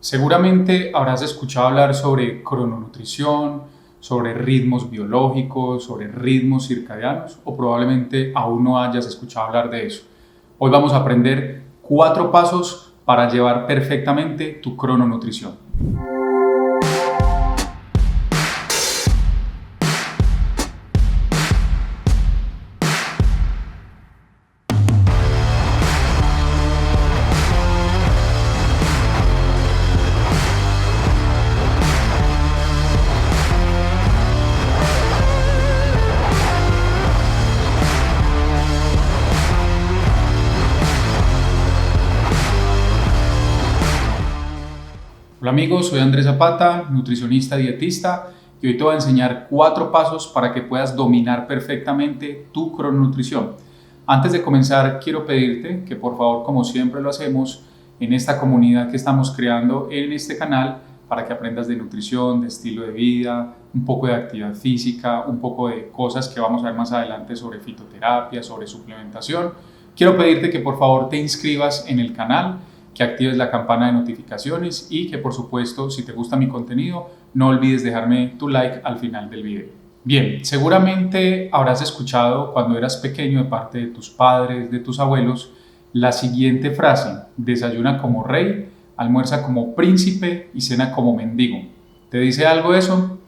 Seguramente habrás escuchado hablar sobre crononutrición, sobre ritmos biológicos, sobre ritmos circadianos o probablemente aún no hayas escuchado hablar de eso. Hoy vamos a aprender 4 pasos para llevar perfectamente tu crononutrición. Hola amigos, soy Andrés Zapata, nutricionista dietista y hoy te voy a enseñar 4 pasos para que puedas dominar perfectamente tu crononutrición. Antes de comenzar quiero pedirte que por favor, como siempre lo hacemos en esta comunidad que estamos creando en este canal para que aprendas de nutrición, de estilo de vida, un poco de actividad física, un poco de cosas que vamos a ver más adelante sobre fitoterapia, sobre suplementación. Quiero pedirte que por favor te inscribas en el canal, que actives la campana de notificaciones y que por supuesto si te gusta mi contenido no olvides dejarme tu like al final del video. Bien, seguramente habrás escuchado cuando eras pequeño de parte de tus padres, de tus abuelos, la siguiente frase: desayuna como rey, almuerza como príncipe y cena como mendigo. ¿Te dice algo eso?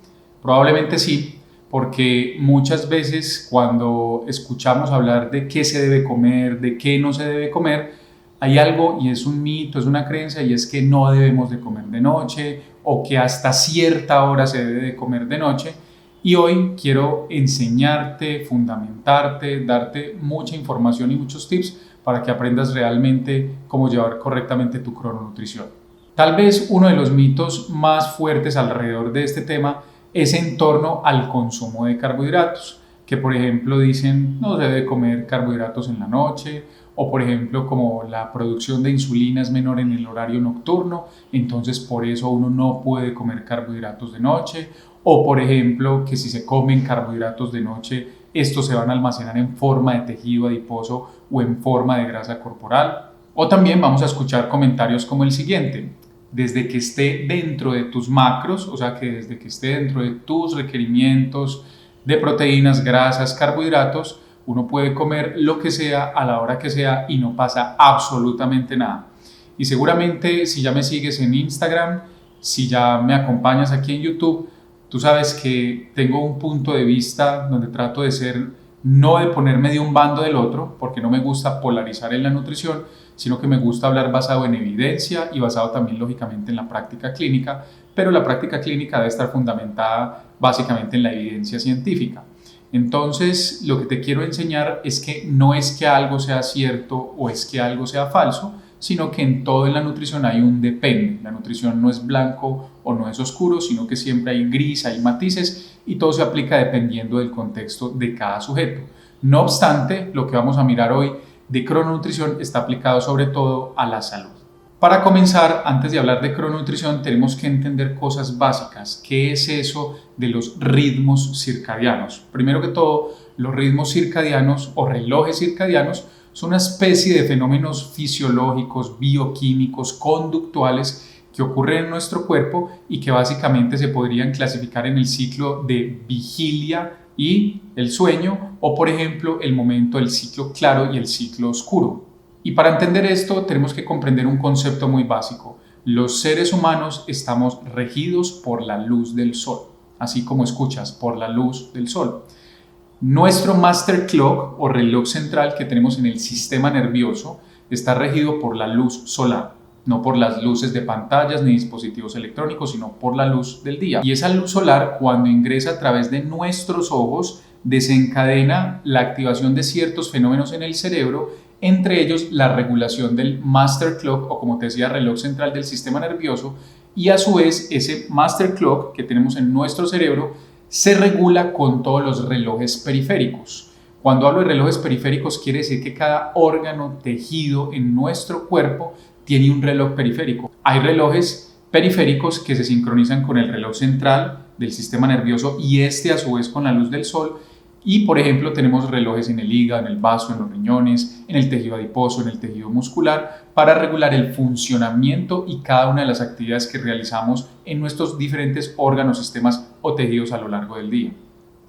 Probablemente sí, porque muchas veces cuando escuchamos hablar de qué se debe comer, de qué no se debe comer, hay algo y es un mito, es una creencia, y es que no debemos de comer de noche o que hasta cierta hora se debe de comer de noche. Y hoy quiero enseñarte, fundamentarte, darte mucha información y muchos tips para que aprendas realmente cómo llevar correctamente tu crononutrición. Tal vez uno de los mitos más fuertes alrededor de este tema es en torno al consumo de carbohidratos, que por ejemplo dicen no se debe comer carbohidratos en la noche, o por ejemplo como la producción de insulina es menor en el horario nocturno, entonces por eso uno no puede comer carbohidratos de noche, o por ejemplo que si se comen carbohidratos de noche estos se van a almacenar en forma de tejido adiposo o en forma de grasa corporal. O también vamos a escuchar comentarios como el siguiente: desde que esté dentro de tus macros, o sea que desde que esté dentro de tus requerimientos de proteínas, grasas, carbohidratos, uno puede comer lo que sea a la hora que sea y no pasa absolutamente nada. Y seguramente si ya me sigues en Instagram, si ya me acompañas aquí en YouTube, tú sabes que tengo un punto de vista donde trato de ser, no de ponerme de un bando del otro, porque no me gusta polarizar en la nutrición, sino que me gusta hablar basado en evidencia y basado también lógicamente en la práctica clínica, pero la práctica clínica debe estar fundamentada básicamente en la evidencia científica. Entonces, lo que te quiero enseñar es que no es que algo sea cierto o es que algo sea falso, sino que en todo en la nutrición hay un depende. La nutrición no es blanco o no es oscuro, sino que siempre hay gris, hay matices y todo se aplica dependiendo del contexto de cada sujeto. No obstante, lo que vamos a mirar hoy de crononutrición está aplicado sobre todo a la salud. Para comenzar, antes de hablar de crononutrición, tenemos que entender cosas básicas. ¿Qué es eso de los ritmos circadianos? Primero que todo, los ritmos circadianos o relojes circadianos son una especie de fenómenos fisiológicos, bioquímicos, conductuales que ocurren en nuestro cuerpo y que básicamente se podrían clasificar en el ciclo de vigilia y el sueño, o por ejemplo el momento del ciclo claro y el ciclo oscuro. Y para entender esto tenemos que comprender un concepto muy básico. Los seres humanos estamos regidos por la luz del sol, así como escuchas, por la luz del sol. Nuestro master clock o reloj central que tenemos en el sistema nervioso está regido por la luz solar, no por las luces de pantallas ni dispositivos electrónicos, sino por la luz del día. Y esa luz solar, cuando ingresa a través de nuestros ojos, desencadena la activación de ciertos fenómenos en el cerebro, entre ellos la regulación del master clock o, como te decía, reloj central del sistema nervioso, y a su vez ese master clock que tenemos en nuestro cerebro se regula con todos los relojes periféricos. Cuando hablo de relojes periféricos quiere decir que cada órgano, tejido en nuestro cuerpo tiene un reloj periférico. Hay relojes periféricos que se sincronizan con el reloj central del sistema nervioso y este a su vez con la luz del sol, Y por ejemplo tenemos relojes en el hígado, en el vaso, en los riñones, en el tejido adiposo, en el tejido muscular, para regular el funcionamiento y cada una de las actividades que realizamos en nuestros diferentes órganos, sistemas o tejidos a lo largo del día.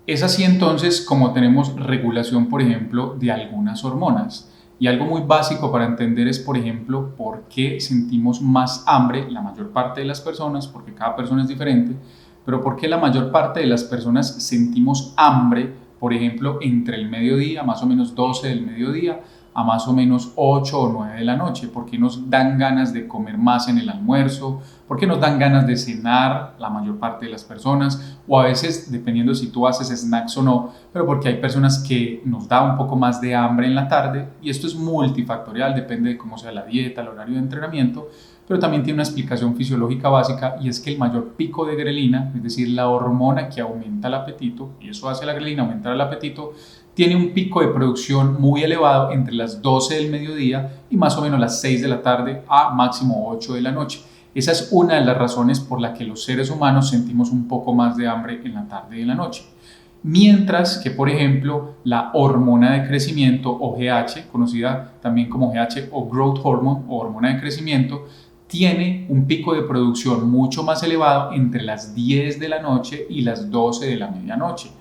Es así entonces como tenemos regulación, por ejemplo, de algunas hormonas. Y algo muy básico para entender es, por ejemplo, por qué sentimos más hambre la mayor parte de las personas, porque cada persona es diferente, pero por qué la mayor parte de las personas sentimos hambre, por ejemplo, entre el mediodía, más o menos 12 del mediodía, a más o menos 8 o 9 de la noche. ¿Por qué nos dan ganas de comer más en el almuerzo? ¿Por qué nos dan ganas de cenar la mayor parte de las personas? O a veces, dependiendo si tú haces snacks o no, pero porque hay personas que nos da un poco más de hambre en la tarde, y esto es multifactorial, depende de cómo sea la dieta, el horario de entrenamiento, pero también tiene una explicación fisiológica básica, y es que el mayor pico de grelina, es decir, la hormona que aumenta el apetito, y eso hace la grelina aumentar el apetito, tiene un pico de producción muy elevado entre las 12 del mediodía y más o menos las 6 de la tarde a máximo 8 de la noche. Esa es una de las razones por la que los seres humanos sentimos un poco más de hambre en la tarde y en la noche. Mientras que, por ejemplo, la hormona de crecimiento o GH, conocida también como GH o Growth Hormone o hormona de crecimiento, tiene un pico de producción mucho más elevado entre las 10 de la noche y las 12 de la medianoche.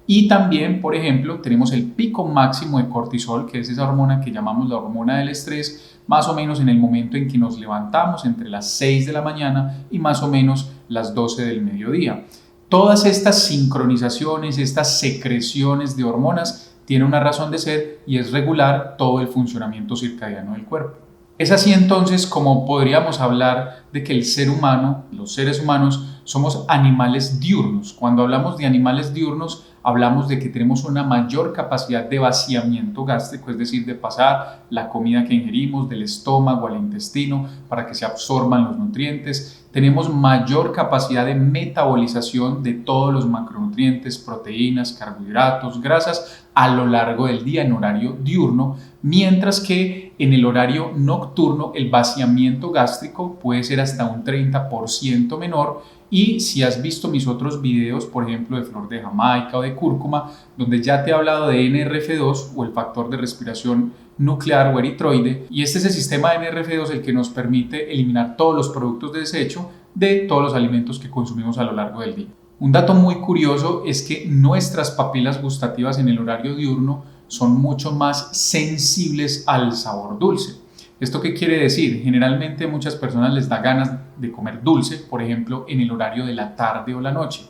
Y también, por ejemplo, tenemos el pico máximo de cortisol, que es esa hormona que llamamos la hormona del estrés, más o menos en el momento en que nos levantamos, entre las 6 de la mañana y más o menos las 12 del mediodía. Todas estas sincronizaciones, estas secreciones de hormonas tienen una razón de ser, y es regular todo el funcionamiento circadiano del cuerpo. Es así entonces como podríamos hablar de que el ser humano, los seres humanos, somos animales diurnos. Cuando hablamos de animales diurnos, hablamos de que tenemos una mayor capacidad de vaciamiento gástrico, es decir, de pasar la comida que ingerimos del estómago al intestino para que se absorban los nutrientes. Tenemos mayor capacidad de metabolización de todos los macronutrientes, proteínas, carbohidratos, grasas a lo largo del día en horario diurno, mientras que en el horario nocturno el vaciamiento gástrico puede ser hasta un 30% menor. Y si has visto mis otros videos, por ejemplo de flor de Jamaica o de cúrcuma, donde ya te he hablado de NRF2 o el factor de respiración nuclear o eritroide, y este es el sistema de NRF2 el que nos permite eliminar todos los productos de desecho de todos los alimentos que consumimos a lo largo del día. Un dato muy curioso es que nuestras papilas gustativas en el horario diurno son mucho más sensibles al sabor dulce. ¿Esto qué quiere decir? Generalmente a muchas personas les da ganas de comer dulce, por ejemplo, en el horario de la tarde o la noche.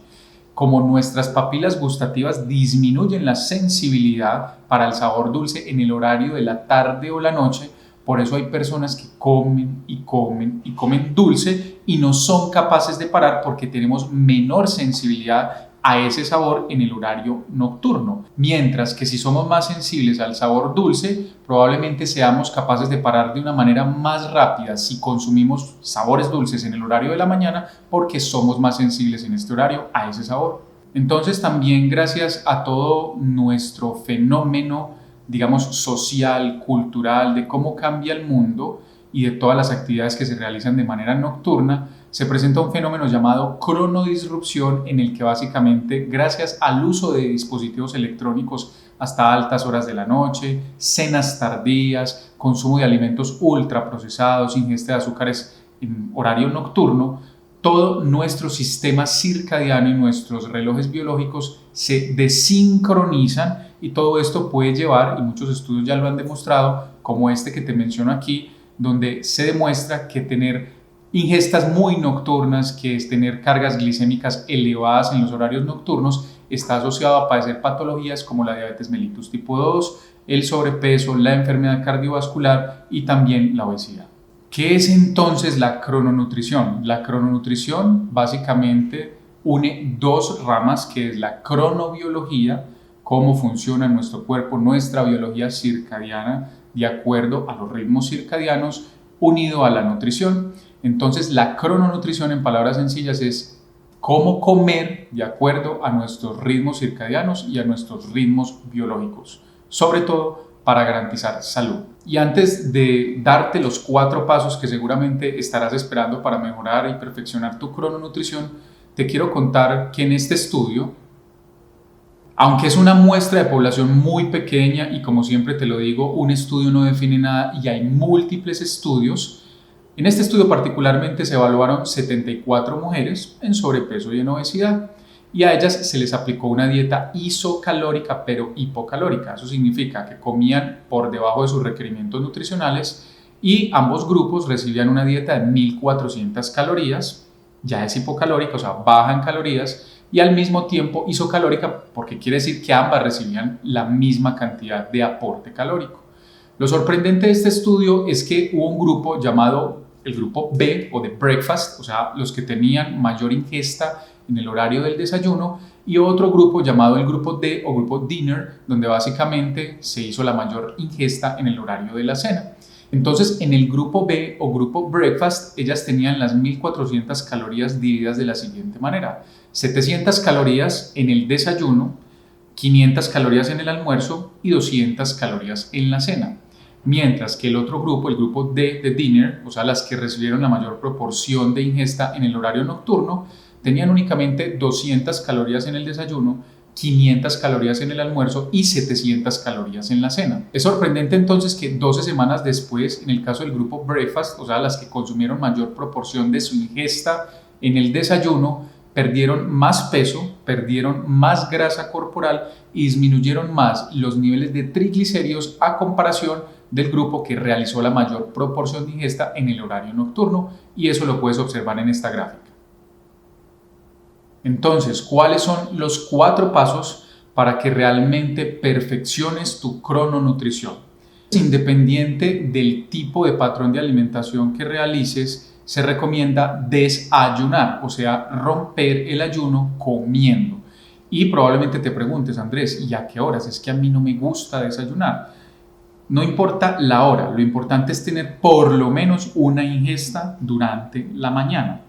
Como nuestras papilas gustativas disminuyen la sensibilidad para el sabor dulce en el horario de la tarde o la noche, por eso hay personas que comen y comen y comen dulce y no son capaces de parar porque tenemos menor sensibilidad a ese sabor en el horario nocturno. Mientras que si somos más sensibles al sabor dulce, probablemente seamos capaces de parar de una manera más rápida si consumimos sabores dulces en el horario de la mañana, porque somos más sensibles en este horario a ese sabor. Entonces también gracias a todo nuestro fenómeno, digamos, social, cultural, de cómo cambia el mundo y de todas las actividades que se realizan de manera nocturna, se presenta un fenómeno llamado cronodisrupción, en el que básicamente gracias al uso de dispositivos electrónicos hasta altas horas de la noche, cenas tardías, consumo de alimentos ultraprocesados, ingesta de azúcares en horario nocturno, todo nuestro sistema circadiano y nuestros relojes biológicos se desincronizan, y todo esto puede llevar, y muchos estudios ya lo han demostrado, como este que te menciono aquí, donde se demuestra que tener ingestas muy nocturnas, que es tener cargas glicémicas elevadas en los horarios nocturnos, está asociado a padecer patologías como la diabetes mellitus tipo 2, el sobrepeso, la enfermedad cardiovascular y también la obesidad. ¿Qué es entonces la crononutrición? La crononutrición básicamente une dos ramas, que es la cronobiología, cómo funciona nuestro cuerpo, nuestra biología circadiana de acuerdo a los ritmos circadianos, unido a la nutrición. Entonces, la crononutrición, en palabras sencillas, es cómo comer de acuerdo a nuestros ritmos circadianos y a nuestros ritmos biológicos, sobre todo para garantizar salud. Y antes de darte los 4 pasos que seguramente estarás esperando para mejorar y perfeccionar tu crononutrición, te quiero contar que en este estudio Aunque es una muestra de población muy pequeña y como siempre te lo digo, un estudio no define nada y hay múltiples estudios, en este estudio particularmente se evaluaron 74 mujeres en sobrepeso y en obesidad y a ellas se les aplicó una dieta isocalórica pero hipocalórica. Eso significa que comían por debajo de sus requerimientos nutricionales y ambos grupos recibían una dieta de 1400 calorías, ya es hipocalórica, o sea, baja en calorías, y al mismo tiempo isocalórica porque quiere decir que ambas recibían la misma cantidad de aporte calórico. Lo sorprendente de este estudio es que hubo un grupo llamado el grupo B o de breakfast, o sea, los que tenían mayor ingesta en el horario del desayuno, y otro grupo llamado el grupo D o grupo dinner, donde básicamente se hizo la mayor ingesta en el horario de la cena. Entonces, en el grupo B o grupo breakfast, ellas tenían las 1400 calorías divididas de la siguiente manera: 700 calorías en el desayuno, 500 calorías en el almuerzo y 200 calorías en la cena. Mientras que el otro grupo, el grupo D de dinner, o sea, las que recibieron la mayor proporción de ingesta en el horario nocturno, tenían únicamente 200 calorías en el desayuno, 500 calorías en el almuerzo y 700 calorías en la cena. Es sorprendente entonces que 12 semanas después, en el caso del grupo breakfast, o sea, las que consumieron mayor proporción de su ingesta en el desayuno, perdieron más peso, perdieron más grasa corporal y disminuyeron más los niveles de triglicéridos a comparación del grupo que realizó la mayor proporción de ingesta en el horario nocturno, y eso lo puedes observar en esta gráfica. Entonces, ¿cuáles son los 4 pasos para que realmente perfecciones tu crononutrición? Independiente del tipo de patrón de alimentación que realices, se recomienda desayunar, o sea, romper el ayuno comiendo. Y probablemente te preguntes, Andrés, ¿y a qué horas? Es que a mí no me gusta desayunar. No importa la hora, lo importante es tener por lo menos una ingesta durante la mañana.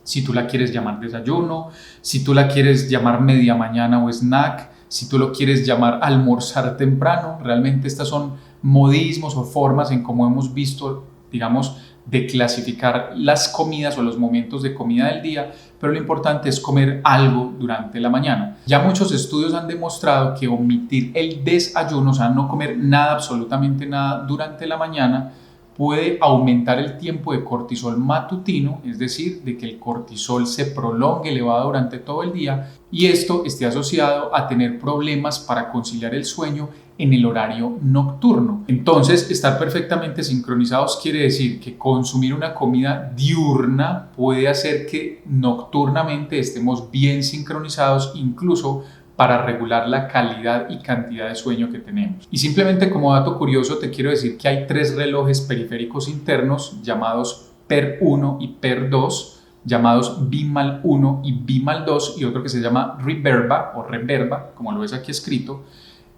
Si tú la quieres llamar desayuno, si tú la quieres llamar media mañana o snack, si tú lo quieres llamar almorzar temprano, realmente estas son modismos o formas en cómo hemos visto, digamos, de clasificar las comidas o los momentos de comida del día, pero lo importante es comer algo durante la mañana. Ya muchos estudios han demostrado que omitir el desayuno, o sea, no comer nada, absolutamente nada durante la mañana, puede aumentar el tiempo de cortisol matutino, es decir, de que el cortisol se prolongue elevado durante todo el día y esto esté asociado a tener problemas para conciliar el sueño en el horario nocturno. Entonces, estar perfectamente sincronizados quiere decir que consumir una comida diurna puede hacer que nocturnamente estemos bien sincronizados, incluso para regular la calidad y cantidad de sueño que tenemos. Y simplemente como dato curioso te quiero decir que hay 3 relojes periféricos internos llamados PER1 y PER2, llamados Bimal1 y Bimal2, y otro que se llama Reverba o Reverba, como lo ves aquí escrito,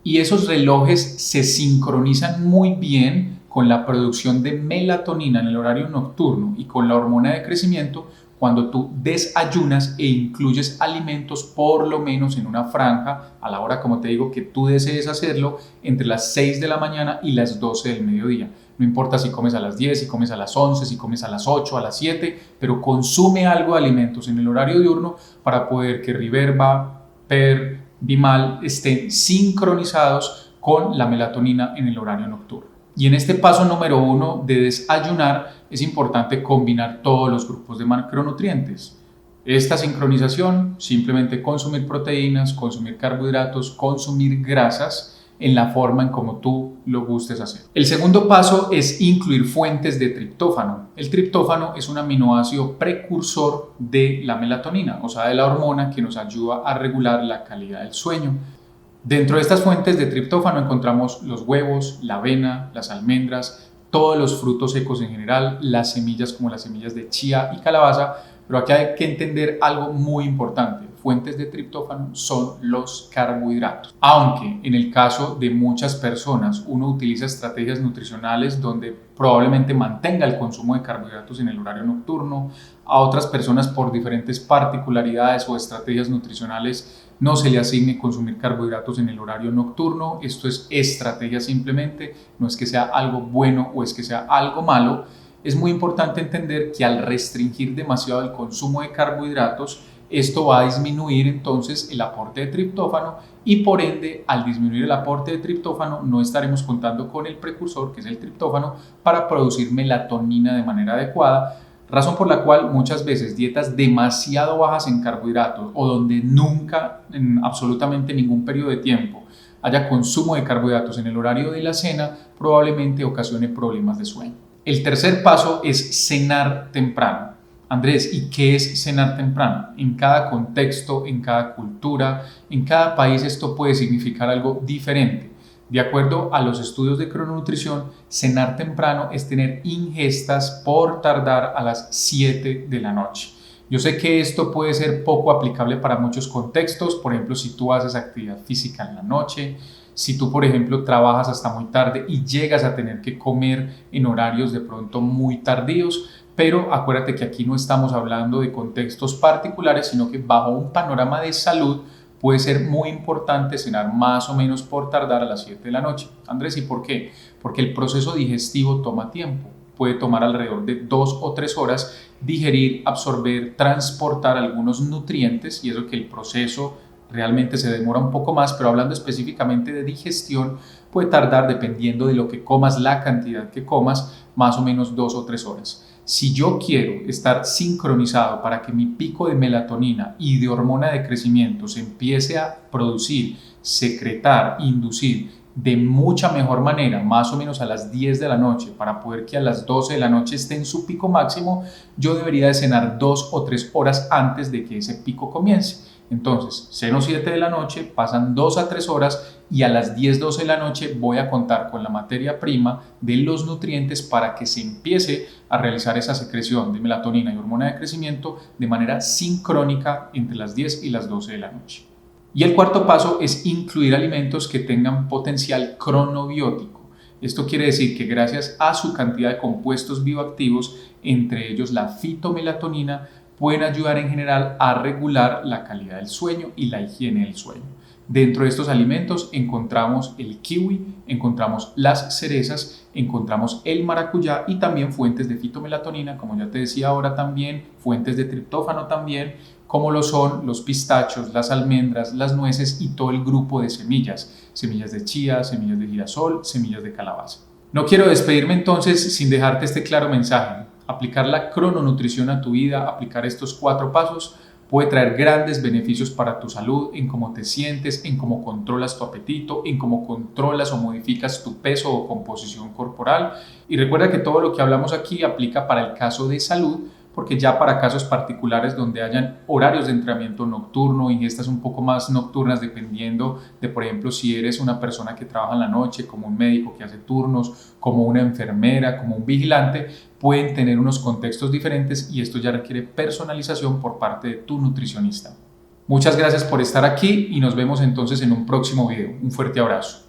y esos relojes se sincronizan muy bien con la producción de melatonina en el horario nocturno y con la hormona de crecimiento cuando tú desayunas e incluyes alimentos por lo menos en una franja a la hora, como te digo, que tú desees hacerlo entre las 6 de la mañana y las 12 del mediodía. No importa si comes a las 10, si comes a las 11, si comes a las 8, a las 7, pero consume algo de alimentos en el horario diurno para poder que Reverba, PER, Bimal estén sincronizados con la melatonina en el horario nocturno. Y en este paso número 1 de desayunar es importante combinar todos los grupos de macronutrientes. Esta sincronización, simplemente consumir proteínas, consumir carbohidratos, consumir grasas en la forma en como tú lo gustes hacer. El segundo paso es incluir fuentes de triptófano. El triptófano es un aminoácido precursor de la melatonina, o sea, de la hormona que nos ayuda a regular la calidad del sueño. Dentro de estas fuentes de triptófano encontramos los huevos, la avena, las almendras, todos los frutos secos en general, las semillas como las semillas de chía y calabaza, pero aquí hay que entender algo muy importante. Fuentes de triptófano son los carbohidratos. Aunque en el caso de muchas personas uno utiliza estrategias nutricionales donde probablemente mantenga el consumo de carbohidratos en el horario nocturno, a otras personas por diferentes particularidades o estrategias nutricionales no se le asigne consumir carbohidratos en el horario nocturno. Esto es estrategia simplemente, no es que sea algo bueno o es que sea algo malo. es muy importante entender que al restringir demasiado el consumo de carbohidratos, esto va a disminuir entonces el aporte de triptófano y por ende al disminuir el aporte de triptófano no estaremos contando con el precursor que es el triptófano para producir melatonina de manera adecuada, razón por la cual muchas veces dietas demasiado bajas en carbohidratos o donde nunca en absolutamente ningún periodo de tiempo haya consumo de carbohidratos en el horario de la cena probablemente ocasione problemas de sueño. El tercer paso es cenar temprano. Andrés, ¿y qué es cenar temprano? En cada contexto, en cada cultura, en cada país esto puede significar algo diferente. De acuerdo a los estudios de crononutrición, cenar temprano es tener ingestas por tardar a las 7 de la noche. Yo sé que esto puede ser poco aplicable para muchos contextos, por ejemplo, si tú haces actividad física en la noche, si tú, por ejemplo, trabajas hasta muy tarde y llegas a tener que comer en horarios de pronto muy tardíos, pero acuérdate que aquí no estamos hablando de contextos particulares, sino que bajo un panorama de salud puede ser muy importante cenar más o menos por tardar a las 7 de la noche. Andrés, ¿y por qué? Porque el proceso digestivo toma tiempo. Puede tomar alrededor de 2 o 3 horas digerir, absorber, transportar algunos nutrientes y eso que el proceso realmente se demora un poco más, pero hablando específicamente de digestión, puede tardar, dependiendo de lo que comas, la cantidad que comas, más o menos 2 o 3 horas. Si yo quiero estar sincronizado para que mi pico de melatonina y de hormona de crecimiento se empiece a producir, secretar, inducir de mucha mejor manera, más o menos a las 10 de la noche, para poder que a las 12 de la noche esté en su pico máximo, yo debería de cenar 2 o 3 horas antes de que ese pico comience. Entonces, ceno 7 de la noche, pasan 2 a 3 horas y a las 10, 12 de la noche voy a contar con la materia prima de los nutrientes para que se empiece a realizar esa secreción de melatonina y hormona de crecimiento de manera sincrónica entre las 10 y las 12 de la noche. Y el cuarto paso es incluir alimentos que tengan potencial cronobiótico. Esto quiere decir que gracias a su cantidad de compuestos bioactivos, entre ellos la fitomelatonina, pueden ayudar en general a regular la calidad del sueño y la higiene del sueño. Dentro de estos alimentos encontramos el kiwi, encontramos las cerezas, encontramos el maracuyá y también fuentes de fitomelatonina, como ya te decía ahora también, fuentes de triptófano también, como lo son los pistachos, las almendras, las nueces y todo el grupo de semillas, semillas de chía, semillas de girasol, semillas de calabaza. No quiero despedirme entonces sin dejarte este claro mensaje. Aplicar la crononutrición a tu vida, aplicar estos 4 pasos, puede traer grandes beneficios para tu salud, en cómo te sientes, en cómo controlas tu apetito, en cómo controlas o modificas tu peso o composición corporal. Y recuerda que todo lo que hablamos aquí aplica para el caso de salud, porque ya para casos particulares donde hayan horarios de entrenamiento nocturno, ingestas un poco más nocturnas dependiendo de, por ejemplo, si eres una persona que trabaja en la noche, como un médico que hace turnos, como una enfermera, como un vigilante, pueden tener unos contextos diferentes y esto ya requiere personalización por parte de tu nutricionista. Muchas gracias por estar aquí y nos vemos entonces en un próximo video. Un fuerte abrazo.